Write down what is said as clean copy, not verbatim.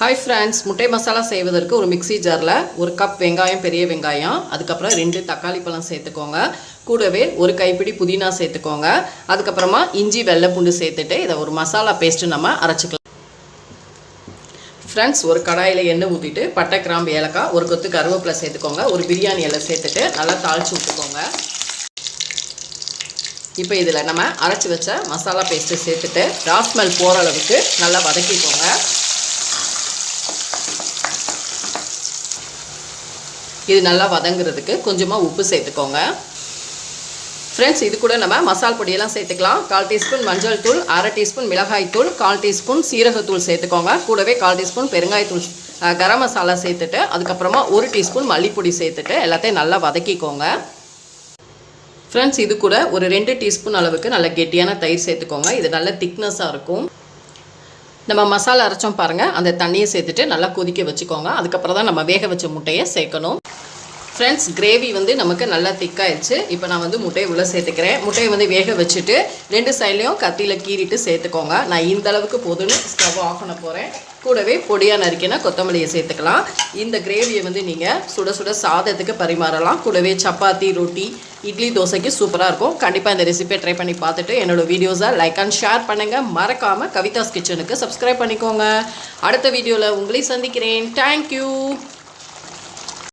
Hi friends, முட்டை மசாலா செய்வதற்கு ஒரு மிக்ஸி ஜாரில் ஒரு கப் வெங்காயம், பெரிய வெங்காயம், அதுக்கப்புறம் 2 தக்காளி பழம் சேர்த்துக்கோங்க. கூடவே ஒரு கைப்பிடி புதினா சேர்த்துக்கோங்க. அதுக்கப்புறமா இஞ்சி, வெள்ளை பூண்டு சேர்த்துட்டு இதை ஒரு மசாலா பேஸ்ட்டு நம்ம அரைச்சிக்கலாம். ஃப்ரெண்ட்ஸ், ஒரு கடாயில் எண்ணெய் ஊற்றிட்டு பட்டை, கிராம்பு, ஏலக்காய், ஒரு கொத்து கருவேப்பிலை சேர்த்துக்கோங்க. ஒரு பிரியாணி இலை சேர்த்துட்டு நல்லா தாளித்து விட்டுக்கோங்க. இப்போ இதில் நம்ம அரைச்சி வச்ச மசாலா பேஸ்ட்டு சேர்த்துட்டு ராஸ்மெல் போகிற அளவுக்கு நல்லா வதக்கிக்கோங்க. இது நல்லா வதங்குறதுக்கு கொஞ்சமாக உப்பு சேர்த்துக்கோங்க. ஃப்ரெண்ட்ஸ், இது கூட நம்ம மசால் பொடியெல்லாம் சேர்த்துக்கலாம். 1/4 டீஸ்பூன் மஞ்சள் தூள், 1/2 டீஸ்பூன் மிளகாய் தூள், 1/4 டீஸ்பூன் சீரகத்தூள் சேர்த்துக்கோங்க. கூடவே 1/4 டீஸ்பூன் பெருங்காயத்தூள், கரம் மசாலா சேர்த்துட்டு அதுக்கப்புறமா 1 டீஸ்பூன் மல்லிப்பொடி சேர்த்துட்டு எல்லாத்தையும் நல்லா வதக்கிக்கோங்க. ஃப்ரெண்ட்ஸ், இது கூட ஒரு 2 டீஸ்பூன் அளவுக்கு நல்ல கெட்டியான தயிர் சேர்த்துக்கோங்க. இது நல்ல திக்னஸாக இருக்கும். நம்ம மசாலா அரைச்சோம் பாருங்கள், அந்த தண்ணியை சேர்த்துட்டு நல்லா கொதிக்க வச்சுக்கோங்க. அதுக்கப்புறம் தான் நம்ம வேக வச்ச முட்டையை சேர்க்கணும். ஃப்ரெண்ட்ஸ், கிரேவி நமக்கு நல்லா திக்காயிடுச்சு. இப்போ நான் முட்டையை உள்ளே சேர்த்துக்கிறேன். முட்டையை வேக வச்சுட்டு 2 சைட்லேயும் கத்தியில் கீறிட்டு சேர்த்துக்கோங்க. நான் இந்த அளவுக்கு போதுன்னு ஸ்டவ் ஆஃப் பண்ண போகிறேன். கூடவே பொடியாக நறுக்கினா கொத்தமல்லியை சேர்த்துக்கலாம். இந்த கிரேவியை நீங்கள் சுட சுட சாதத்துக்கு பரிமாறலாம். கூடவே சப்பாத்தி, ரொட்டி, இட்லி, தோசைக்கு சூப்பராக இருக்கும். கண்டிப்பாக இந்த ரெசிபியை ட்ரை பண்ணி பார்த்துட்டு என்னோடய வீடியோஸை லைக் அண்ட் ஷேர் பண்ணுங்கள். மறக்காமல் கவிதாஸ் கிச்சனுக்கு சப்ஸ்கிரைப் பண்ணிக்கோங்க. அடுத்த வீடியோவில் உங்களை சந்திக்கிறேன். தேங்க்யூ.